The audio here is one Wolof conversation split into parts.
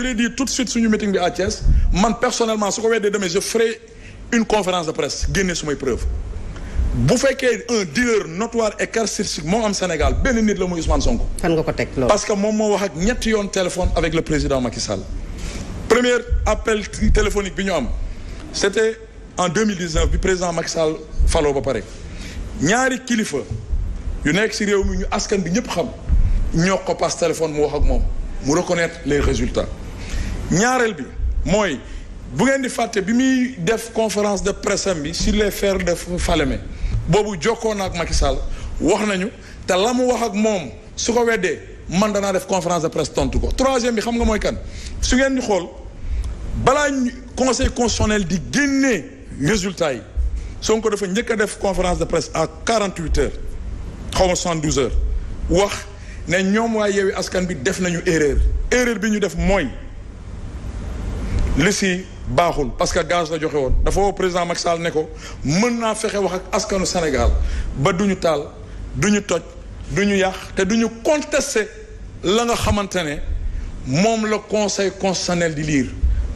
l'ai dit tout de suite suñu meeting bi à Thiès man personnellement su ko weddee demee je ferai une conférence de presse génne sumay preuve bu fekkee un dealer notoire et caractéristique moo am Sénégal benn nit la muy Ousmane Sonko. fan nga ko teg loolu. parce que moom moo wax ak ñetti yoon téléphone avec le président Macky Sall. premier appel téléphonique bi ñu am c'était en 2019 bi président Macky Sall faloo ba pare ñaari kilifa yu nekk ci réew mi ñu askan bi ñëpp xam ñoo ko passe téléphone mu wax ak moom mu reconnaître les résultats ñaareel bi mooy bu ngeen di fàtte bi muy def conférence de presse am bi sur les faits de Falémé boobu jokkoo na ak Macky Sall wax nañu te la mu wax ak moom su ko weddee man danaa def conférence de presse tontu ko troisième bi xam nga mooy kan su ngeen di xool balaa conseil constitutionnel di génnee résultats yi Sonko dafa njëkk a def conférence de presse à 48 heures xaw ma 72 heures wax ne ñoom waa Yewwi Askan bi def nañu erreur bi ñu def mooy li si baaxul parce que gaz la joxe woon dafa woo président Macky Sall ne ko mën naa fexe wax ak askanu Sénégal ba duñu taal duñu toj duñu yàq te duñu contester la nga xamante ne moom la conseil constitutionnel di lire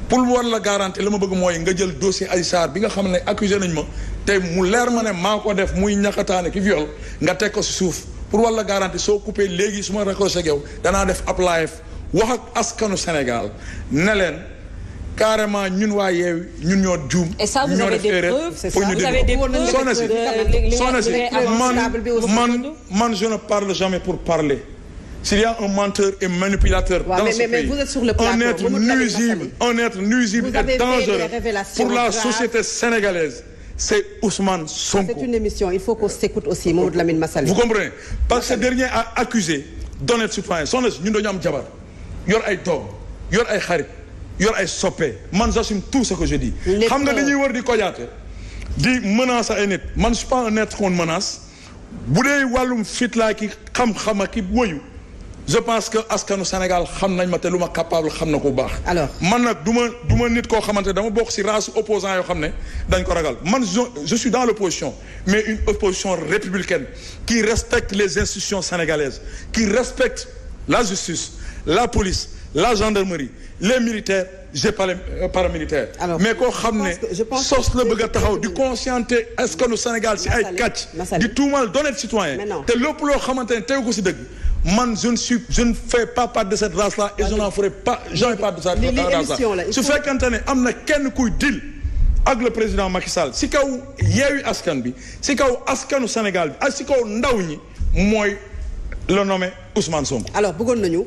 pour war la garantie la ma bëgg mooy nga jël dossier Adji Sarr bi nga xam ne accusé nañ ma te mu leer ma ne maa ko def muy ñaxataane ki viol nga teg ko si suuf pour war la garantie soo coupé léegi su ma raccroché ak yow danaa def ab live wax ak askanu Sénégal ne leen carrément ñun waa Yewwi ñun ñoo juum. et ça vous avez des preuves pour ñu dégg man je ne parle jamais pour parler. S'il y a un menteur et manipulateur dans ce pays, vous êtes sur le plateau, un être nuisible et dangereux pour la société sénégalaise, c'est Ousmane Sonko. C'est une émission, il faut qu'on s'écoute aussi, Mamadou Lamine Massaly. Vous comprenez? Parce que ce dernier a accusé d'honnêtes citoyens. Son ñun dañu am jabar yor ay doom yor ay xarit yor ay soppe man j'assume tout ce que je dis. xam nga dañuy war di kojaate di menace ay nit man je suis pas un être qu'on menace bu dee wàllum fit laa ki xam-xam ak ki woyu je pense que askanu Sénégal xam nañ ma te lu ma capable xam na ko bu baax. alors man nag du ma nit koo xamante dama bokk ci race opposant yoo xam ne dañ ko ragal man je suis dans l'opposition mais une opposition républicaine qui respecte les institutions sénégalaises qui respecte la justice la police la gendarmerie les militaires j'ai pas les paramilitaires. mais koo xam ne sos la bëgg a taxaw di conscienter askanu Sénégal ci ay kàcc di tuumal d'honnêtes citoyens te lépp loo xamante ne tegu ko ci dëgg. man je ne fais pas partie de cette race-là et je n'en ferai pas jamais part de cette race-là su fekkante ne am na kenn kuy deal ak le président Macky Sall si kaw Yewwi Askan bi si kaw askanu Sénégal bi ak si kaw ndaw ñi mooy le nommé Ousmane Sonko. alors bëggoon nañu